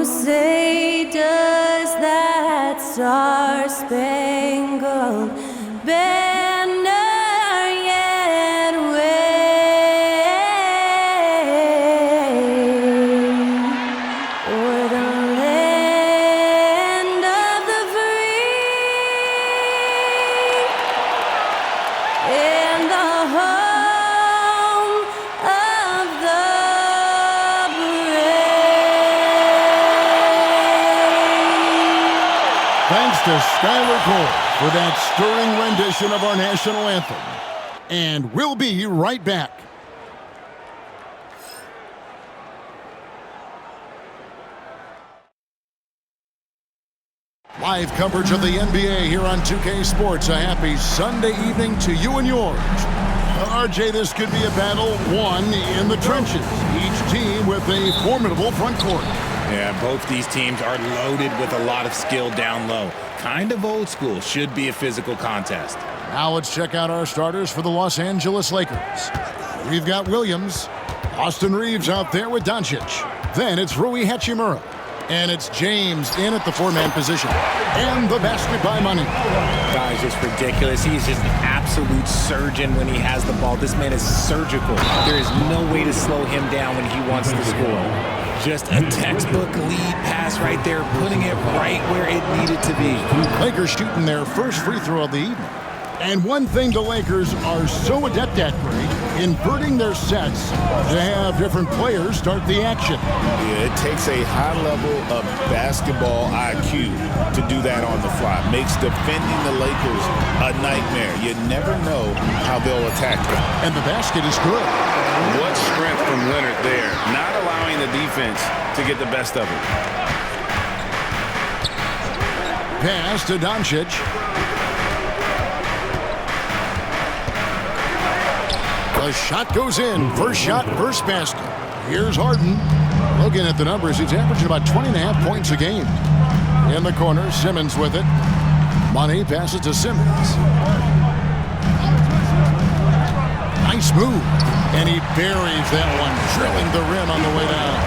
say, does that star-spangled banner yet wave o'er the land of the free and the home of the brave? Thanks to Skylar Cole for that stirring rendition of our national anthem. And we'll be right back. Live coverage of the NBA here on 2K Sports. A happy Sunday evening to you and yours. RJ, this could be a battle won in the trenches. Each team with a formidable front court. Yeah, both these teams are loaded with a lot of skill down low. Kind of old school. Should be a physical contest. Now let's check out our starters for the Los Angeles Lakers. We've got Williams. Austin Reeves out there with Doncic. Then it's Rui Hachimura. And it's James in at the four-man position. And the basket by Money. Guy's just ridiculous. He's just an absolute surgeon when he has the ball. This man is surgical. There is no way to slow him down when he wants to score. Just a textbook lead pass right there, putting it right where it needed to be. Lakers shooting their first free throw of the evening. And one thing the Lakers are so adept at, Greg, inverting their sets to have different players start the action. Yeah, it takes a high level of basketball IQ to do that on the fly. Makes defending the Lakers a nightmare. You never know how they'll attack them. And the basket is good. What strength from Leonard there, not allowing the defense to get the best of it. Pass to Doncic. The shot goes in. First shot, first basket. Here's Harden. Looking at the numbers, he's averaging about 20.5 points a game. In the corner, Simmons with it. Money passes to Simmons. Nice move. And he buries that one, drilling the rim on the way down.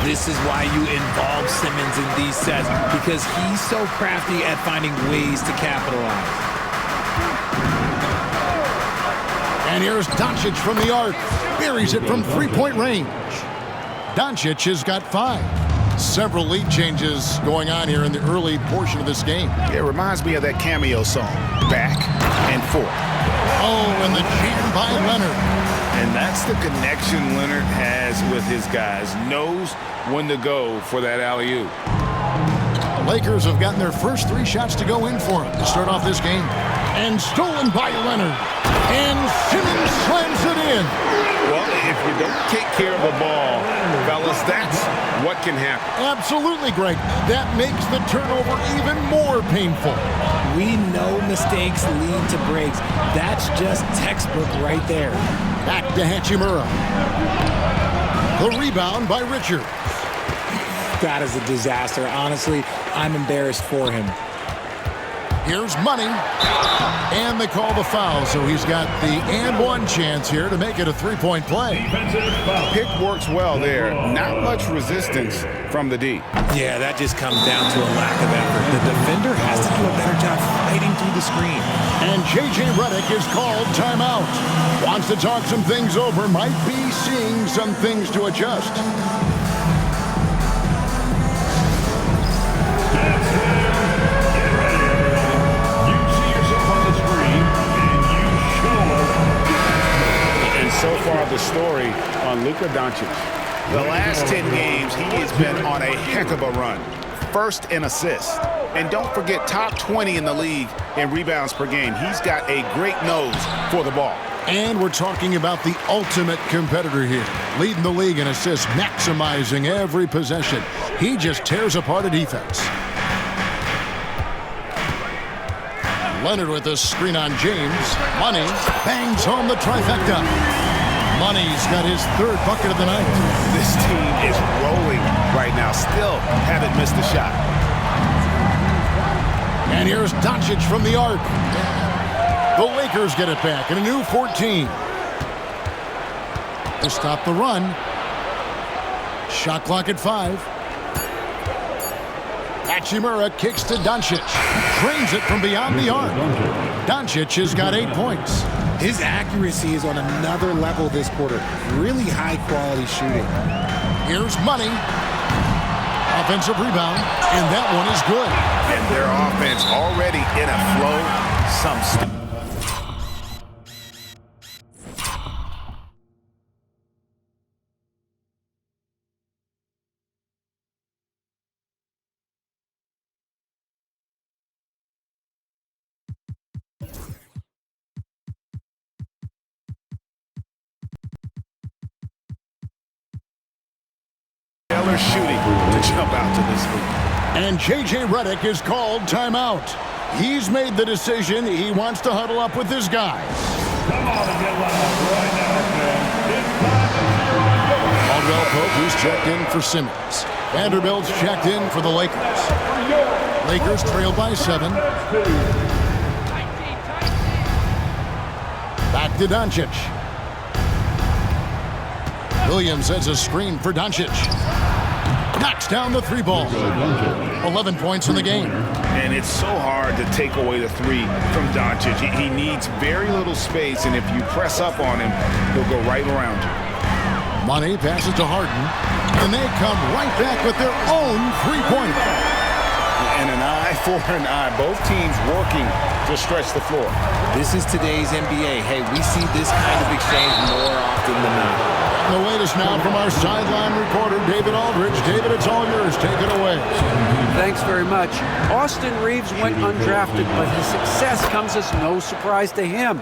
This is why you involve Simmons in these sets, because he's so crafty at finding ways to capitalize. And here's Doncic from the arc. Buries it from three-point range. Doncic has got 5. Several lead changes going on here in the early portion of this game. It reminds me of that cameo song, Back and Forth. Oh, and the jam by Leonard. And that's the connection Leonard has with his guys. Knows when to go for that alley-oop. The Lakers have gotten their first 3 shots to go in for him to start off this game. And stolen by Leonard. And Simmons slams it in. Well, if you don't take care of the ball, fellas, that's what can happen. Absolutely, Greg. That makes the turnover even more painful. We know mistakes lead to breaks. That's just textbook right there. Back to Hachimura. The rebound by Richards. That is a disaster. Honestly, I'm embarrassed for him. Here's Money. And they call the foul, so he's got the and one chance here to make it a 3-point play. Pick works well there. Not much resistance from the D. Yeah, that just comes down to a lack of effort. The defender has to do a better job fighting through the screen. And J.J. Redick is called timeout. Wants to talk some things over. Might be seeing some things to adjust. So far, the story on Luka Doncic. The last 10 games, he has been on a heck of a run. First in assists. And don't forget, top 20 in the league in rebounds per game. He's got a great nose for the ball. And we're talking about the ultimate competitor here. Leading the league in assists, maximizing every possession. He just tears apart a defense. Leonard with a screen on James. Money bangs home the trifecta. Money's got his 3rd bucket of the night. This team is rolling right now. Still haven't missed a shot. And here's Doncic from the arc. The Lakers get it back in a new 14. To stop the run. Shot clock at 5. Hachimura kicks to Doncic. Drains it from beyond the arc. Doncic has got 8 points. His accuracy is on another level this quarter. Really high-quality shooting. Here's Money. Offensive rebound, and that one is good. And their offense already in a flow. Shooting to jump out to this lead. And J.J. Redick is called timeout. He's made the decision. He wants to huddle up with his guys. Come on and get one up right now, man. It's time to cheer on. Caldwell Pope, who's checked in for Simmons. Vanderbilt's checked in for the Lakers. Lakers trail by 7. Back to Doncic. Williams has a screen for Doncic. Knocks down the 3 ball. 11 points in the game. And it's so hard to take away the 3 from Doncic. He needs very little space, and if you press up on him, he'll go right around you. Money passes to Harden, and they come right back with their own 3-pointer. And an eye for an eye. Both teams working to stretch the floor. This is today's NBA. Hey, we see this kind of exchange more often than not. The latest now from our sideline reporter, David Aldridge. David, it's all yours. Take it away. Thanks very much. Austin Reeves went undrafted, but his success comes as no surprise to him.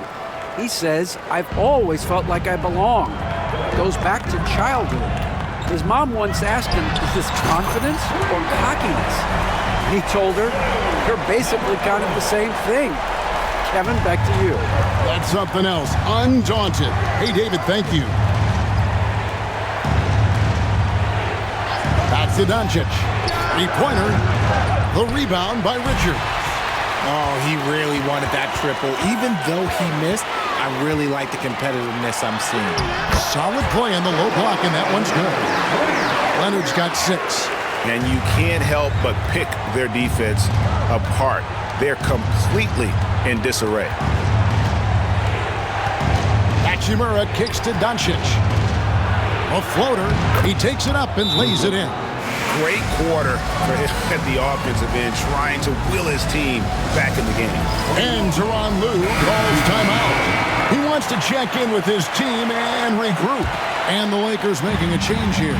He says, "I've always felt like I belong." It goes back to childhood. His mom once asked him, "Is this confidence or cockiness?" He told her, "You're basically kind of the same thing." Kevin, back to you. That's something else. Undaunted. Hey, David, thank you. Back to Doncic. 3-pointer. The rebound by Richards. Oh, he really wanted that triple. Even though he missed, I really like the competitiveness I'm seeing. Solid play on the low block, and that one's good. Leonard's got 6. And you can't help but pick their defense apart. They're completely in disarray. Hachimura kicks to Doncic. A floater. He takes it up and lays it in. Great quarter for him at the offensive end, trying to will his team back in the game. And Tyronn Lue calls timeout. He wants to check in with his team and regroup. And the Lakers making a change here.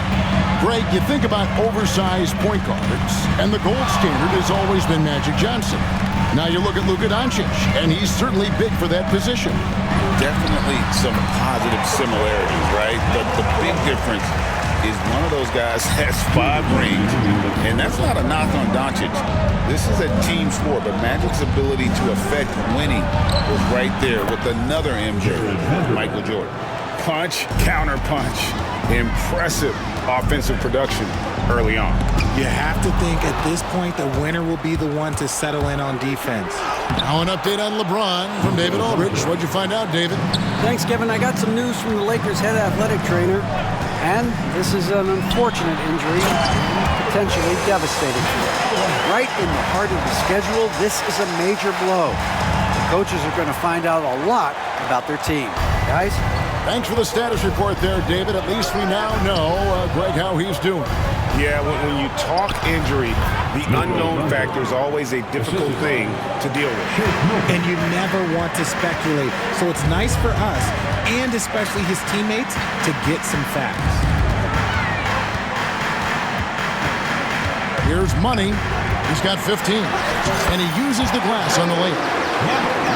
Greg, you think about oversized point guards, and the gold standard has always been Magic Johnson. Now you look at Luka Doncic, and he's certainly big for that position. Definitely some positive similarities, right? But the big difference is one of those guys has 5 rings, and that's not a knock on Doncic. This is a team sport, but Magic's ability to affect winning was right there with another MJ, Michael Jordan. Punch, counter punch. Impressive offensive production early on. You have to think at this point the winner will be the one to settle in on defense. Now an update on LeBron from David Aldridge. What'd you find out, David? Thanks, Kevin. I got some news from the Lakers head athletic trainer, and this is an unfortunate injury, potentially devastating. Right in the heart of the schedule, this is a major blow. The coaches are going to find out a lot about their team. Guys? Thanks for the status report there, David. At least we now know, Greg, how he's doing. Yeah, when you talk injury, the unknown factor is always a difficult thing to deal with. And you never want to speculate. So it's nice for us, and especially his teammates, to get some facts. Here's Money. He's got 15. And he uses the glass on the layup.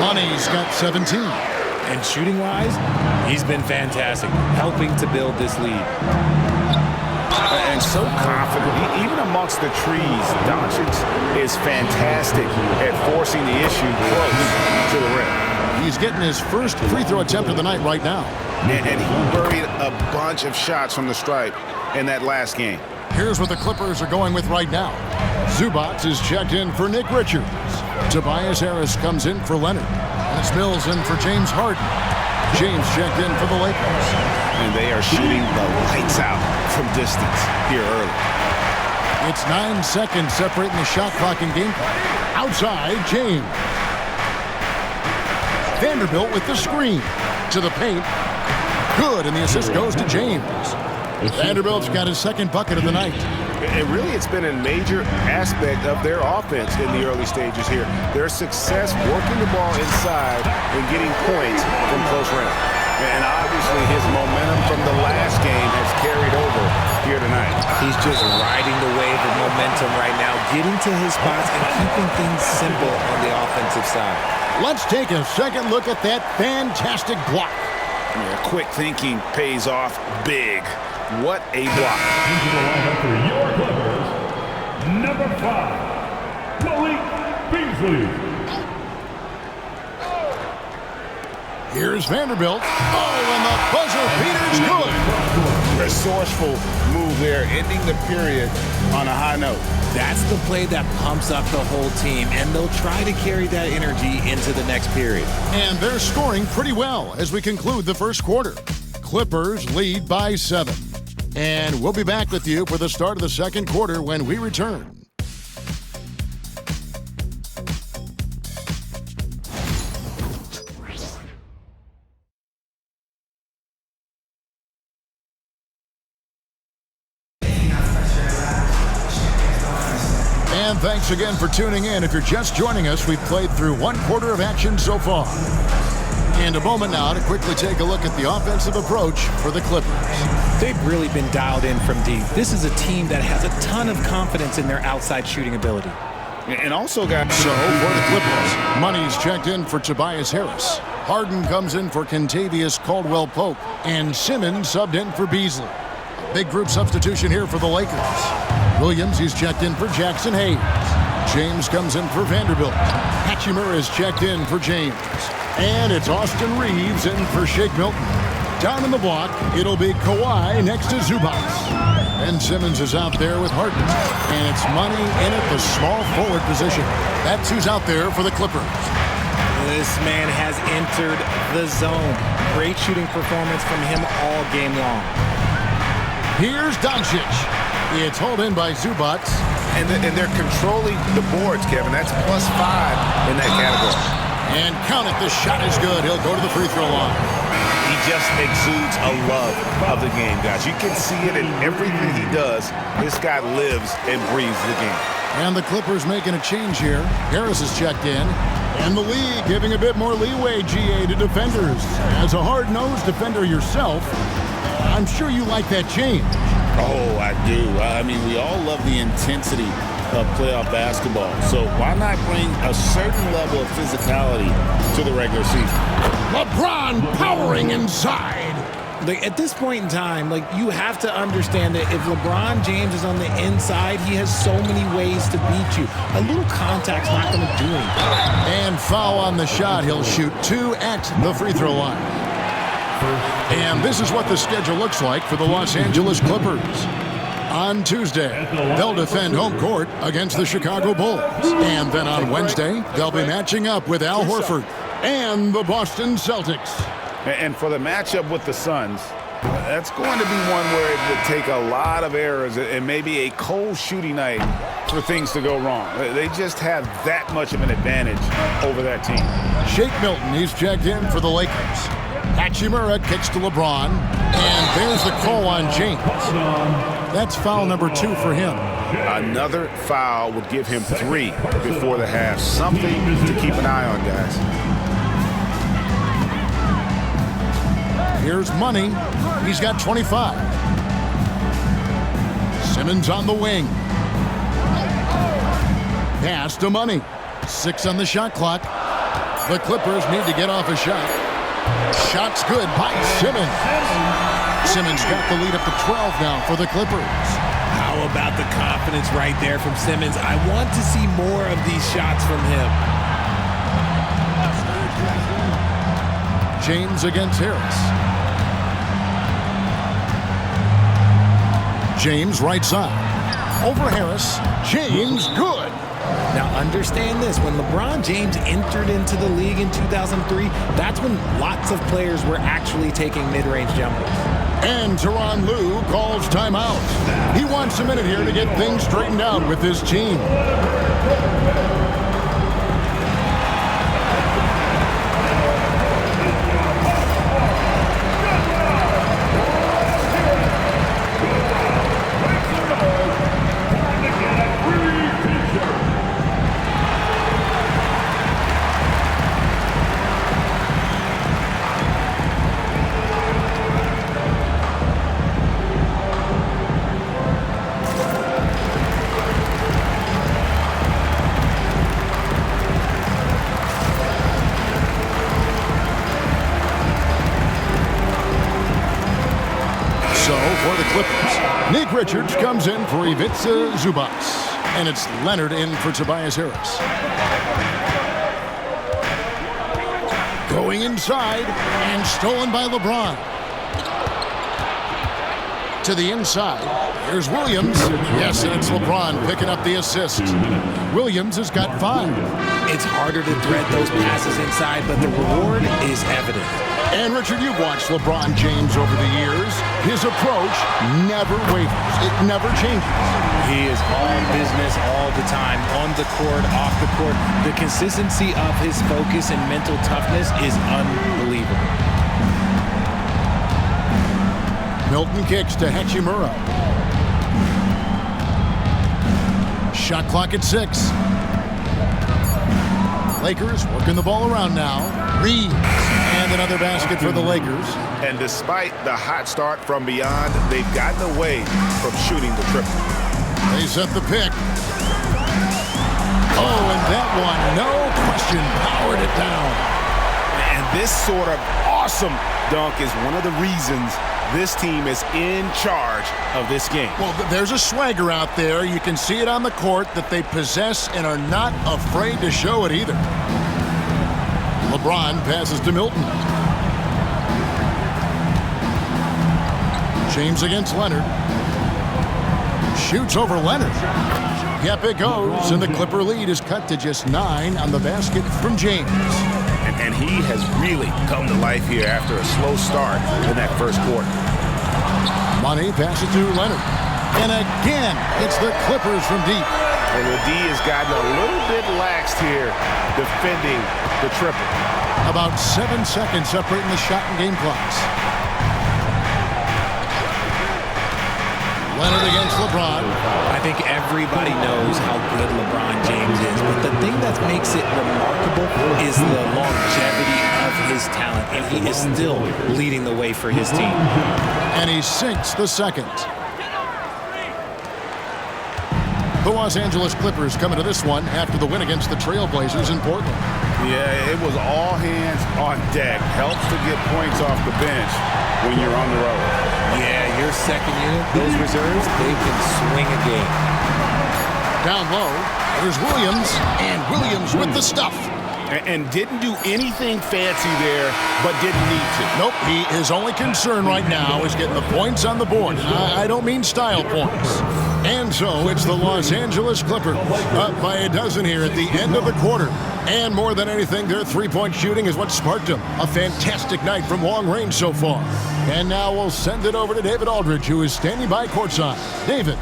Money's got 17. And shooting-wise, he's been fantastic, helping to build this lead. And so confident, even amongst the trees, Doncic is fantastic at forcing the issue close to the rim. He's getting his first free throw attempt of the night right now. And he buried a bunch of shots from the stripe in that last game. Here's what the Clippers are going with right now. Zubac is checked in for Nick Richards. Tobias Harris comes in for Leonard. And it's Mills in for James Harden. James checked in for the Lakers. And they are shooting the lights out from distance here early. It's 9 seconds separating the shot clock and game clock. Outside, James. Vanderbilt with the screen. To the paint. Good, and the assist goes to James. Vanderbilt's got his second bucket of the night. And really, it's been a major aspect of their offense in the early stages here. Their success working the ball inside and getting points from close range. And obviously, his momentum from the last game has carried over here tonight. He's just riding the wave of momentum right now, getting to his spots and keeping things simple on the offensive side. Let's take a second look at that fantastic block. Yeah, quick thinking pays off big. What a block. Into the lineup for your Clippers, number 5, Malik Beasley. Here's Vanderbilt. Oh, and the buzzer beater's good. Resourceful move there, ending the period on a high note. That's the play that pumps up the whole team, and they'll try to carry that energy into the next period. And they're scoring pretty well as we conclude the first quarter. Clippers lead by 7. And we'll be back with you for the start of the second quarter when we return. And thanks again for tuning in. If you're just joining us, we've played through one quarter of action so far. And a moment now to quickly take a look at the offensive approach for the Clippers. They've really been dialed in from deep. This is a team that has a ton of confidence in their outside shooting ability. And also got... So for the Clippers, Money's checked in for Tobias Harris. Harden comes in for Kentavious Caldwell-Pope. And Simmons subbed in for Beasley. A big group substitution here for the Lakers. Williams, he's checked in for Jackson Hayes. James comes in for Vanderbilt. Hachimura is checked in for James. And it's Austin Reeves in for Shake Milton. Down in the block, it'll be Kawhi next to Zubac. And Simmons is out there with Harden. And it's Money in at the small forward position. That's who's out there for the Clippers. This man has entered the zone. Great shooting performance from him all game long. Here's Doncic. It's hauled in by Zubac. And they're controlling the boards, Kevin. That's +5 in that category. And count it, the shot is good. He'll go to the free throw line. He just exudes a love of the game, guys. You can see it in everything he does. This guy lives and breathes the game. And the Clippers making a change here. Harris is checked in. And the league giving a bit more leeway, GA, to defenders. As a hard-nosed defender yourself, I'm sure you like that change. Oh, I do. I mean, we all love the intensity of playoff basketball. So why not bring a certain level of physicality to the regular season? LeBron powering inside. Like, at this point in time, you have to understand that if LeBron James is on the inside, he has so many ways to beat you. A little contact's not going to do anything. And foul on the shot. He'll shoot 2 at the free throw line. And this is what the schedule looks like for the Los Angeles Clippers. On Tuesday, they'll defend home court against the Chicago Bulls. And then on Wednesday, they'll be matching up with Al Horford and the Boston Celtics. And for the matchup with the Suns, that's going to be one where it would take a lot of errors and maybe a cold shooting night for things to go wrong. They just have that much of an advantage over that team. Shake Milton, he's checked in for the Lakers. Hachimura kicks to LeBron, and there's the call on James. That's foul number 2 for him. Another foul would give him 3 before the half. Something to keep an eye on, guys. Here's Money. He's got 25. Simmons on the wing. Pass to Money. 6 on the shot clock. The Clippers need to get off a shot. Shot's good by Simmons. Simmons got the lead up to 12 now for the Clippers. How about the confidence right there from Simmons? I want to see more of these shots from him. James against Harris. James right side. Over Harris. James good. Now understand this, when LeBron James entered into the league in 2003, that's when lots of players were actually taking mid-range jumpers. And Tyronn Lue calls timeout. He wants a minute here to get things straightened out with his team. For the Clippers, Nick Richards comes in for Ivica Zubac, and it's Leonard in for Tobias Harris. Going inside and stolen by LeBron. To the inside, here's Williams. Yes, and it's LeBron picking up the assist. Williams has got 5. It's harder to thread those passes inside, but the reward is evident. And Richard, you've watched LeBron James over the years. His approach never wavers. It never changes. He is all business all the time, on the court, off the court. The consistency of his focus and mental toughness is unbelievable. Milton kicks to Hachimura. Shot clock at 6. Lakers working the ball around now. Reeves. And another basket for the Lakers. And despite the hot start from beyond, they've gotten away from shooting the triple. They set the pick. Oh, and that one, no question, powered it down. And this sort of awesome dunk is one of the reasons this team is in charge of this game. Well, there's a swagger out there. You can see it on the court that they possess and are not afraid to show it either. LeBron passes to Milton. James against Leonard. Shoots over Leonard. Yep, it goes, and the Clipper lead is cut to just 9 on the basket from James. And he has really come to life here after a slow start in that first quarter. Money passes to Leonard. And again, it's the Clippers from deep. And the D has gotten a little bit laxed here defending the triple. About 7 seconds separating the shot and game clocks. Leonard against LeBron. I think everybody knows how good LeBron James is, but the thing that makes it remarkable is the longevity of his talent, and he is still leading the way for his team. And he sinks the second. The Los Angeles Clippers coming to this one after the win against the Trailblazers in Portland. Yeah, it was all hands on deck. Helps to get points off the bench when you're on the road. Yeah, your second unit, those reserves, they can swing a game. Down low, there's Williams, and Williams with the stuff. And didn't do anything fancy there, but didn't need to. Nope, his only concern right now is getting the points on the board. I don't mean style points. And so it's the Los Angeles Clippers up by a dozen here at the end of the quarter. And more than anything, their three-point shooting is what sparked them. A fantastic night from long range so far. And now we'll send it over to David Aldridge, who is standing by courtside. David.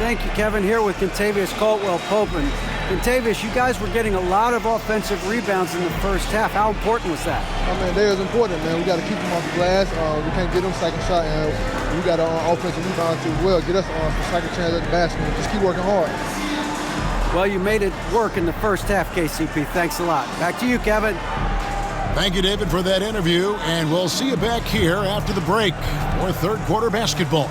Thank you, Kevin. Here with Contavious Caldwell-Pope. And Contavious, you guys were getting a lot of offensive rebounds in the first half. How important was that? I mean, they was important, man. We got to keep them off the glass. We can't get them second shot, and we got to offensive rebound too as well. Get us some second chance at the basket. Just keep working hard. Well, you made it work in the first half, KCP. Thanks a lot. Back to you, Kevin. Thank you, David, for that interview, and we'll see you back here after the break for third quarter basketball.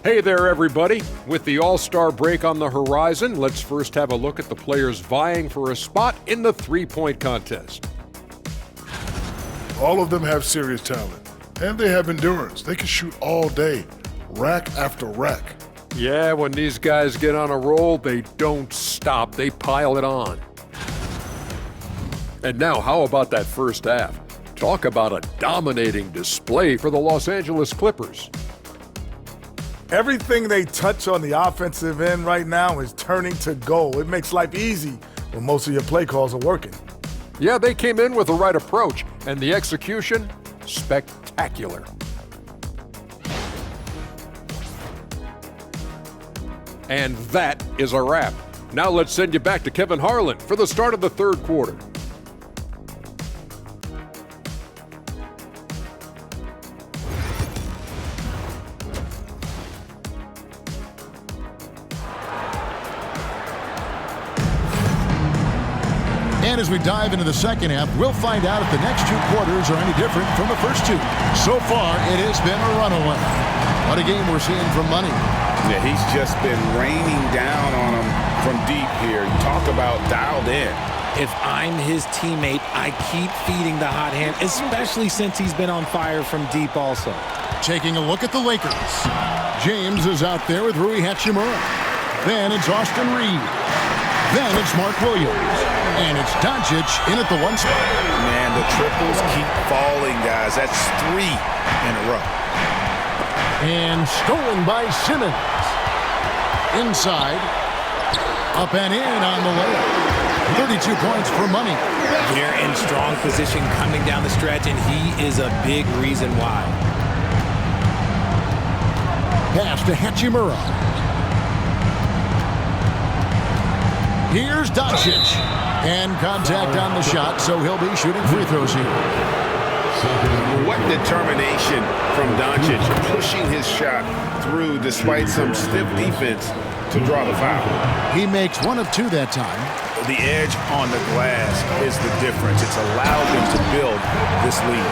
Hey there, everybody. With the All-Star break on the horizon, let's first have a look at the players vying for a spot in the three-point contest. All of them have serious talent, and they have endurance. They can shoot all day, rack after rack. Yeah, when these guys get on a roll, they don't stop. They pile it on. And now, how about that first half? Talk about a dominating display for the Los Angeles Clippers. Everything they touch on the offensive end right now is turning to goal. It makes life easy when most of your play calls are working. Yeah, they came in with the right approach, and the execution, spectacular. And that is a wrap. Now let's send you back to Kevin Harlan for the start of the third quarter. And as we dive into the second half, we'll find out if the next two quarters are any different from the first two. So far, it has been a runaway. What a game we're seeing from Money. Yeah, he's just been raining down on him from deep here. Talk about dialed in. If I'm his teammate, I keep feeding the hot hand, especially since he's been on fire from deep also. Taking a look at the Lakers. James is out there with Rui Hachimura. Then it's Austin Reeves. Then it's Mark Williams. And it's Doncic in at the one spot. Man, the triples keep falling, guys. That's 3 in a row. And stolen by Simmons. Inside. Up and in on the layup. 32 points for Money. They're in strong position coming down the stretch, and he is a big reason why. Pass to Hachimura. Here's Doncic. And contact on the shot, so he'll be shooting free throws here. What determination from Doncic, pushing his shot through despite some stiff defense to draw the foul. He makes 1 of 2 that time. The edge on the glass is the difference. It's allowed them to build this lead.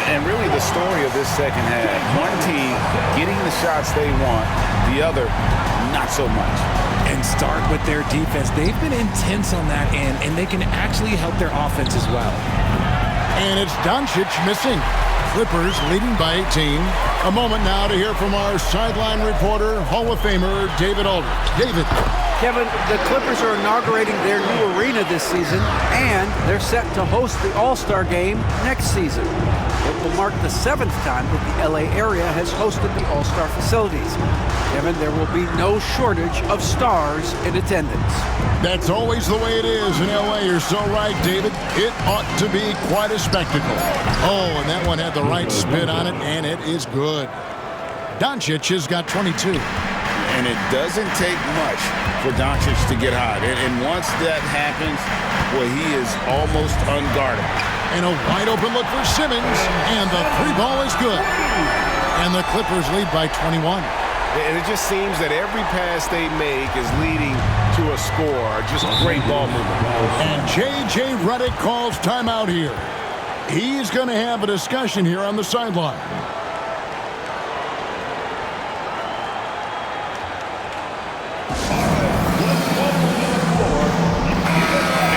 And really the story of this second half, one team getting the shots they want, the other not so much. And start with their defense. They've been intense on that end, and they can actually help their offense as well. And it's Doncic missing. Clippers leading by 18. A moment now to hear from our sideline reporter, Hall of Famer David Aldridge. David. Kevin, the Clippers are inaugurating their new arena this season, and they're set to host the All-Star Game next season. It will mark the 7th time that the LA area has hosted the All-Star facilities. Kevin, there will be no shortage of stars in attendance. That's always the way it is in LA. You're so right, David. It ought to be quite a spectacle. Oh, and that one had the right spin on it, and it is good. Doncic has got 22. And it doesn't take much for Doncic to get hot. And once that happens, boy, he is almost unguarded. And a wide open look for Simmons, and the 3 ball is good. And the Clippers lead by 21. And it just seems that every pass they make is leading to a score. Just great ball movement. And J.J. Redick calls timeout here. He's going to have a discussion here on the sideline.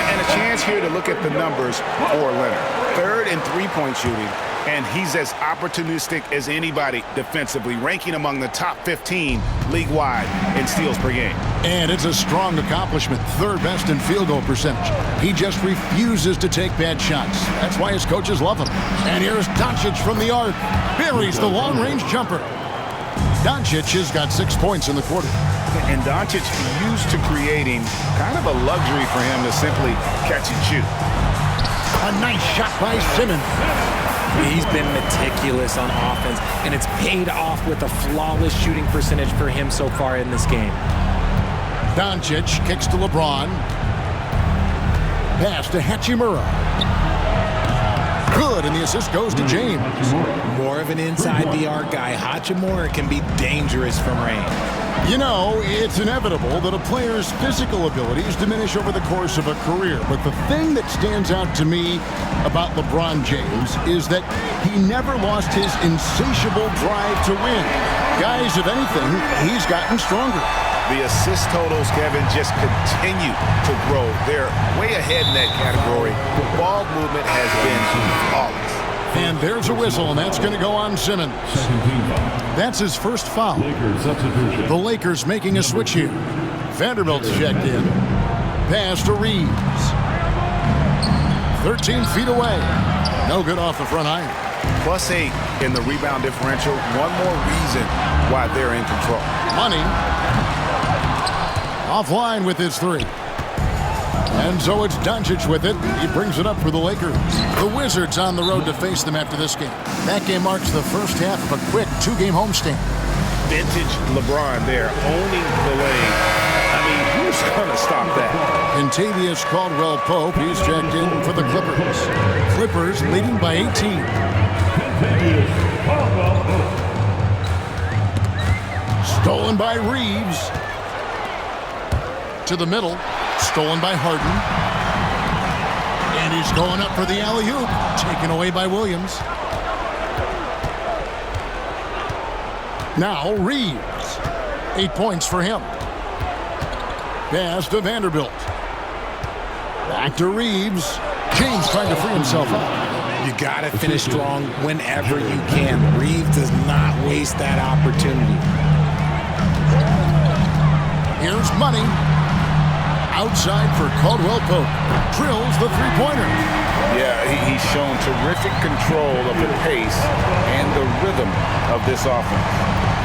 And a chance here to look at the numbers for Leonard. 3rd in three-point shooting. And he's as opportunistic as anybody defensively, ranking among the top 15 league-wide in steals per game. And it's a strong accomplishment, 3rd best in field goal percentage. He just refuses to take bad shots. That's why his coaches love him. And here's Doncic from the arc. Buries the long-range jumper. Doncic has got 6 points in the quarter. And Doncic used to creating kind of a luxury for him to simply catch and shoot. A nice shot by Simmons. He's been meticulous on offense, and it's paid off with a flawless shooting percentage for him so far in this game. Doncic kicks to LeBron. Pass to Hachimura. Good, and the assist goes to James. More of an inside-the-arc guy. Hachimura can be dangerous from range. You know, it's inevitable that a player's physical abilities diminish over the course of a career. But the thing that stands out to me about LeBron James is that he never lost his insatiable drive to win. Guys, if anything, he's gotten stronger. The assist totals, Kevin, just continue to grow. They're way ahead in that category. The ball movement has been flawless. And there's a whistle, and that's going to go on Simmons. That's his first foul. The Lakers making a switch here. Vanderbilt's checked in. Pass to Reeves. 13 feet away. No good off the front iron. +8 in the rebound differential. One more reason why they're in control. Money offline with his three. And so it's Doncic with it. He brings it up for the Lakers. The Wizards on the road to face them after this game. That game marks the first half of a quick two-game homestand. Vintage LeBron there, owning the lane. I mean, who's going to stop that? Kentavious Caldwell-Pope, he's checked in for the Clippers. Clippers leading by 18. Stolen by Reeves. To the middle. Stolen by Harden. And he's going up for the alley-oop. Taken away by Williams. Now Reeves. 8 points for him. Pass to Vanderbilt. Back to Reeves. James trying to free himself up. You got to finish strong whenever you can. Reeves does not waste that opportunity. Here's Money. Outside for Caldwell-Pope. Drills the three-pointer. Yeah, he's shown terrific control of the pace and the rhythm of this offense.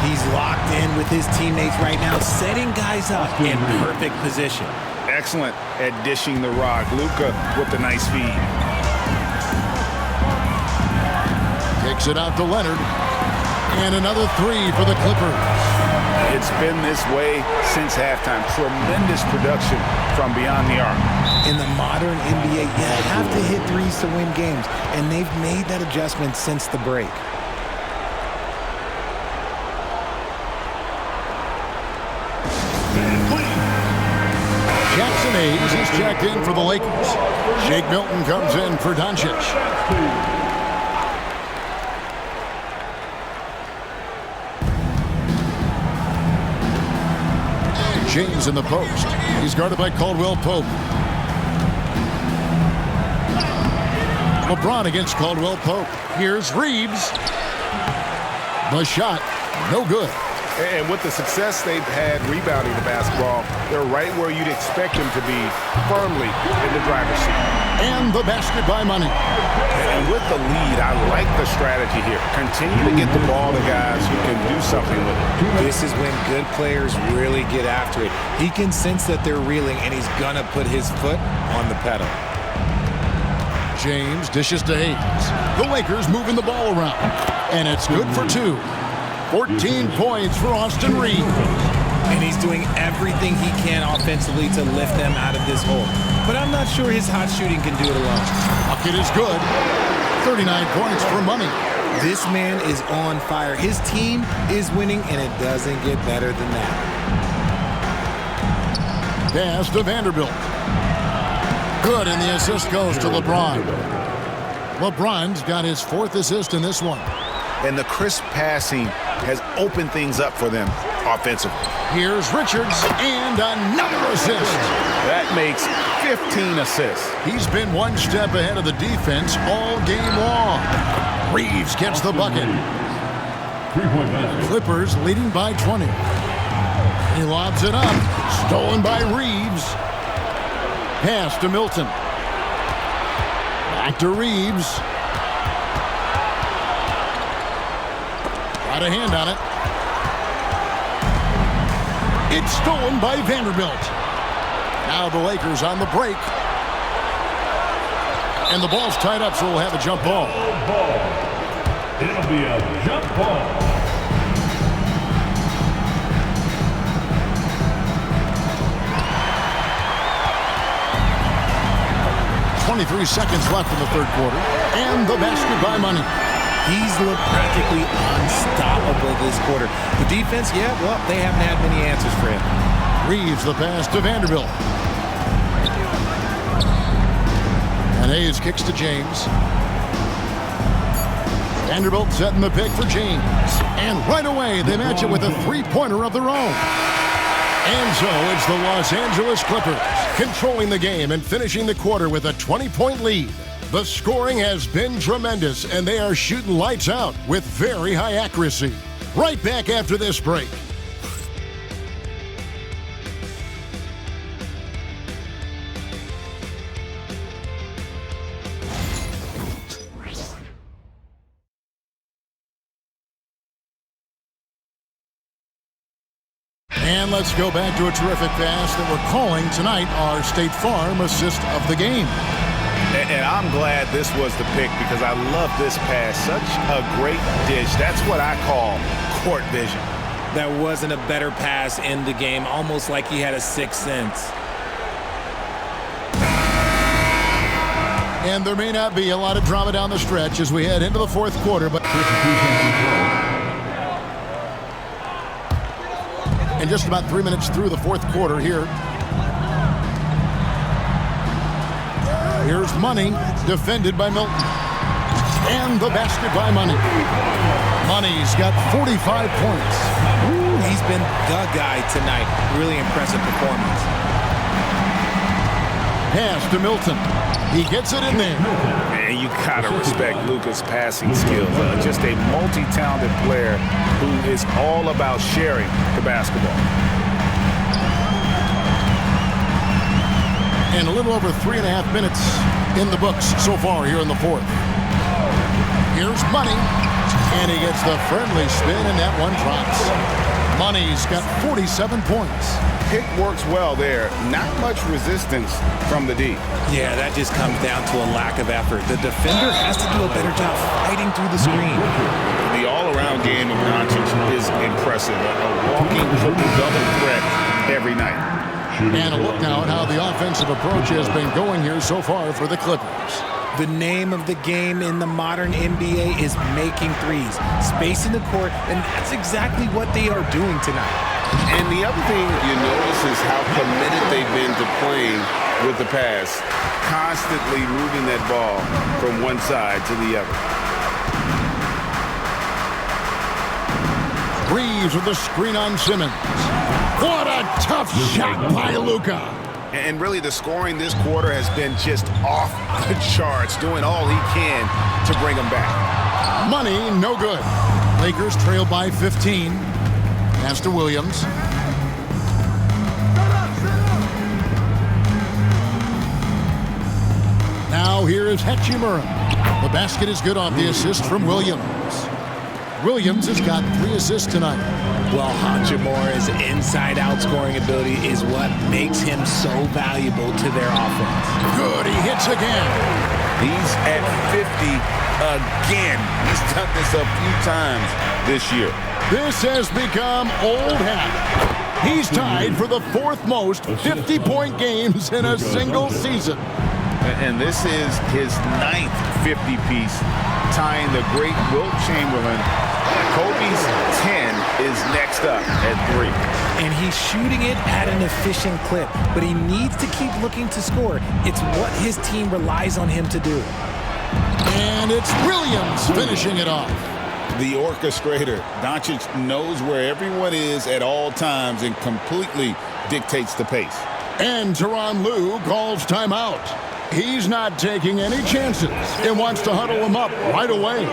He's locked in with his teammates right now, setting guys up in perfect position. Excellent at dishing the rock. Luka with the nice feed. Kicks it out to Leonard. And another three for the Clippers. It's been this way since halftime. Tremendous production from beyond the arc. In the modern NBA, you have to hit threes to win games, and they've made that adjustment since the break. Jackson Hayes is checked in for the Lakers. Shake Milton comes in for Doncic. James in the post. He's guarded by Caldwell-Pope. LeBron against Caldwell-Pope. Here's Reeves. The shot, no good. And with the success they've had rebounding the basketball, they're right where you'd expect them to be, firmly in the driver's seat. And the basket by Money. And with the lead, I like the strategy here. Continue to get the ball to guys who can do something with it. This is when good players really get after it. He can sense that they're reeling, and he's going to put his foot on the pedal. James dishes to Hayes. The Lakers moving the ball around. And it's good for two. 14 points for Austin Reeves. And he's doing everything he can offensively to lift them out of this hole. But I'm not sure his hot shooting can do it alone. Bucket is good. 39 points for Money. This man is on fire. His team is winning, and it doesn't get better than that. Pass to Vanderbilt. Good, and the assist goes to LeBron. LeBron's got his fourth assist in this one. And the crisp passing has opened things up for them offensively. Here's Richards, and another assist. That makes 15 assists. He's been one step ahead of the defense all game long. Reeves gets the bucket. Clippers leading by 20. He lobs it up. Stolen by Reeves. Pass to Milton. Back to Reeves. Got a hand on it. It's stolen by Vanderbilt. Now the Lakers on the break. And the ball's tied up, so we'll have a jump ball. It'll be a jump ball. 23 seconds left in the third quarter. And the basket by Money. He's looked practically unstoppable this quarter. The defense, yeah, well, they haven't had many answers for him. Reeves the pass to Vanderbilt. And Hayes kicks to James. Vanderbilt setting the pick for James. And right away, they match it with a three-pointer of their own. And so it's the Los Angeles Clippers controlling the game and finishing the quarter with a 20-point lead. The scoring has been tremendous, and they are shooting lights out with very high accuracy. Right back after this break. And let's go back to a terrific pass that we're calling tonight our State Farm assist of the game. And I'm glad this was the pick because I love this pass. Such a great dish. That's what I call court vision. There wasn't a better pass in the game, almost like he had a sixth sense. And there may not be a lot of drama down the stretch as we head into the fourth quarter, but and just about 3 minutes through the fourth quarter here. Here's Money, defended by Milton. And the basket by Money. Money's got 45 points. Ooh, he's been the guy tonight. Really impressive performance. Pass to Milton. He gets it in there. And you gotta respect Luka's passing skills. Just a multi-talented player who is all about sharing the basketball. And a little over 3.5 minutes in the books so far here in the fourth. Here's Money, and he gets the friendly spin, and that one drops. Money's got 47 points. Pick works well there. Not much resistance from the D. Yeah, that just comes down to a lack of effort. The defender has to do a better job fighting through the screen. The all-around game of Doncic is impressive. A walking triple-double threat every night. And a look now at how the offensive approach has been going here so far for the Clippers. The name of the game in the modern NBA is making threes, spacing the court, and that's exactly what they are doing tonight. And the other thing you notice is how committed they've been to playing with the pass, constantly moving that ball from one side to the other. Reeves with the screen on Simmons. What a tough shot by Luka. And really, the scoring this quarter has been just off the charts, doing all he can to bring them back. Money, no good. Lakers trail by 15. Pass to Williams. Now here is Hachimura. The basket is good off the assist from Williams. Williams has got 3 assists tonight. Well, Hachimura's inside-out scoring ability is what makes him so valuable to their offense. Good, he hits again. He's at 50 again. He's done this a few times this year. This has become old hat. He's tied for the 4th most 50-point games in a single season. And this is his 9th 50-piece, tying the great Wilt Chamberlain. Kobe's 10 is next up at 3. And he's shooting it at an efficient clip, but he needs to keep looking to score. It's what his team relies on him to do. And it's Williams finishing it off. The orchestrator. Doncic knows where everyone is at all times and completely dictates the pace. And Tyronn Lue calls timeout. He's not taking any chances and wants to huddle him up right away.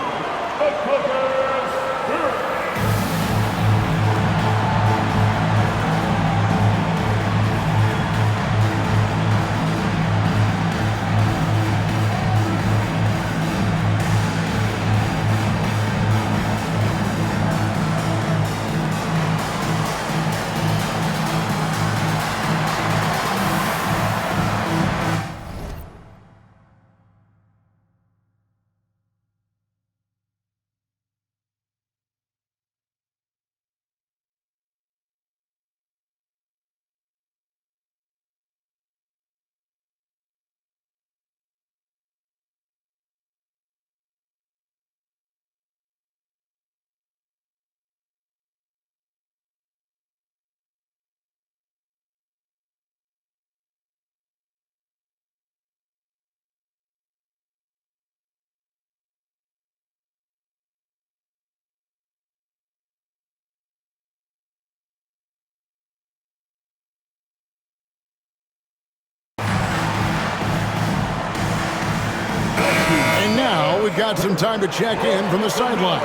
Now we've got some time to check in from the sidelines.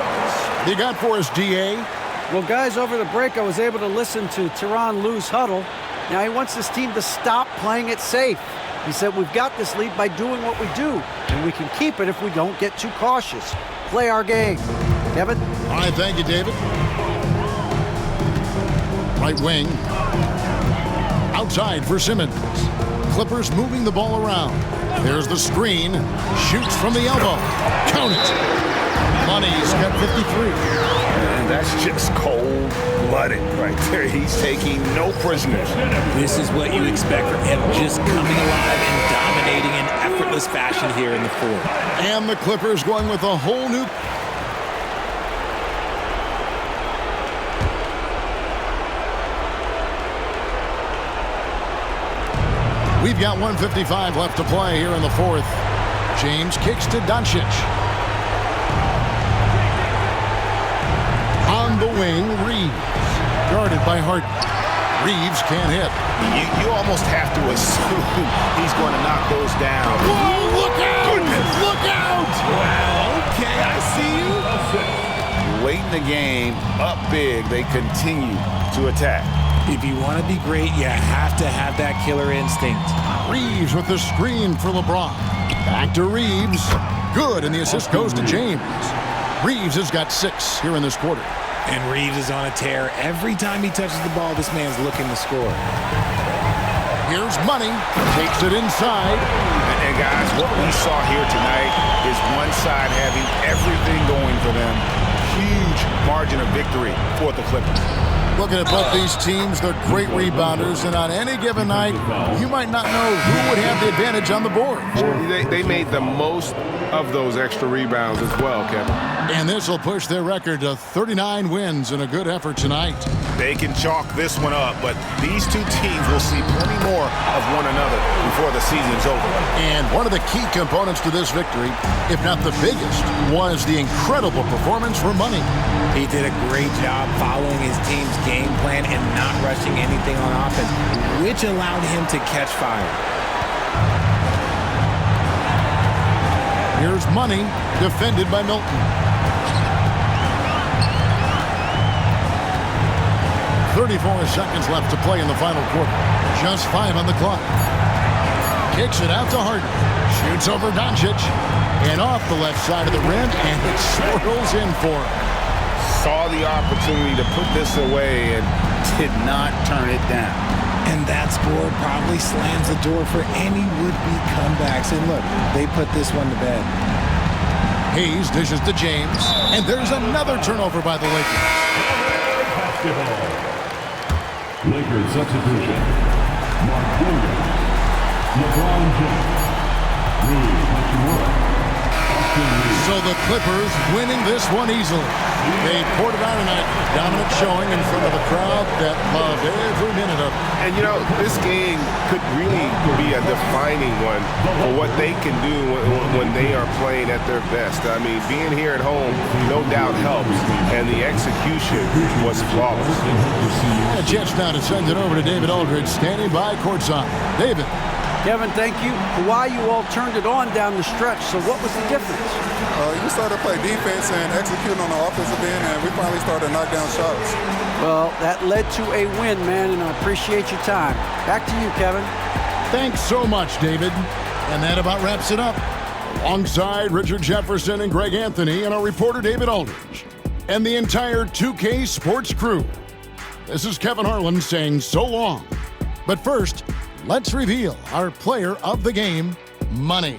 You got for us, DA? Well, guys, over the break, I was able to listen to Tyronn Lue's huddle. Now he wants his team to stop playing it safe. He said, we've got this lead by doing what we do, and we can keep it if we don't get too cautious. Play our game. Kevin? All right, thank you, David. Right wing. Outside for Simmons. Clippers moving the ball around. There's the screen. Shoots from the elbow. Count it. Money's got 53. And that's just cold-blooded right there. He's taking no prisoners. This is what you expect from him, just coming alive and dominating in effortless fashion here in the fourth. And the Clippers going with a whole new... We've got 1:55 left to play here in the fourth. James kicks to Doncic. On the wing, Reeves. Guarded by Harden. Reeves can't hit. You almost have to assume he's going to knock those down. Whoa, look out! Goodness. Look out! Wow, okay, I see you. Late in the game, up big, they continue to attack. If you want to be great, you have to have that killer instinct. Reeves with the screen for LeBron. Back to Reeves. Good, and the assist goes to James. Reeves has got 6 here in this quarter. And Reeves is on a tear. Every time he touches the ball, this man's looking to score. Here's Money. Takes it inside. And guys, what we saw here tonight is one side having everything going for them. Huge margin of victory for the Clippers. Looking at both these teams, they're great rebounders, and on any given night, you might not know who would have the advantage on the board. They made the most of those extra rebounds as well, Kevin. And this will push their record to 39 wins in a good effort tonight. They can chalk this one up, but these two teams will see plenty more of one another before the season's over. And one of the key components to this victory, if not the biggest, was the incredible performance for Money. He did a great job following his team's game plan and not rushing anything on offense, which allowed him to catch fire. Here's Money, defended by Milton. 34 seconds left to play in the final quarter. Just 5 on the clock. Kicks it out to Harden. Shoots over Doncic. And off the left side of the rim, and it swirls in for him. Saw the opportunity to put this away and did not turn it down. And that score probably slams the door for any would-be comebacks. And look, they put this one to bed. Hayes dishes to James, and there's another turnover by the Lakers. Lakers substitution. Mark Williams. LeBron James. Rui Hachimura. So the Clippers winning this one easily. They poured it out tonight. Dominant showing in front of a crowd that loved every minute of it. And, you know, this game could really be a defining one for what they can do when they are playing at their best. I mean, being here at home, no doubt helps, and the execution was flawless. And a chance now to send it over to David Aldridge, standing by courtside. David. Kevin, thank you. Kawhi, you all turned it on down the stretch, so what was the difference? You started to play defense and execute on the offensive end, and we finally started to knock down shots. Well, that led to a win, man, and I appreciate your time. Back to you, Kevin. Thanks so much, David. And that about wraps it up. Alongside Richard Jefferson and Greg Anthony and our reporter David Aldridge and the entire 2K Sports crew. This is Kevin Harlan saying so long. But first, let's reveal our player of the game, Money.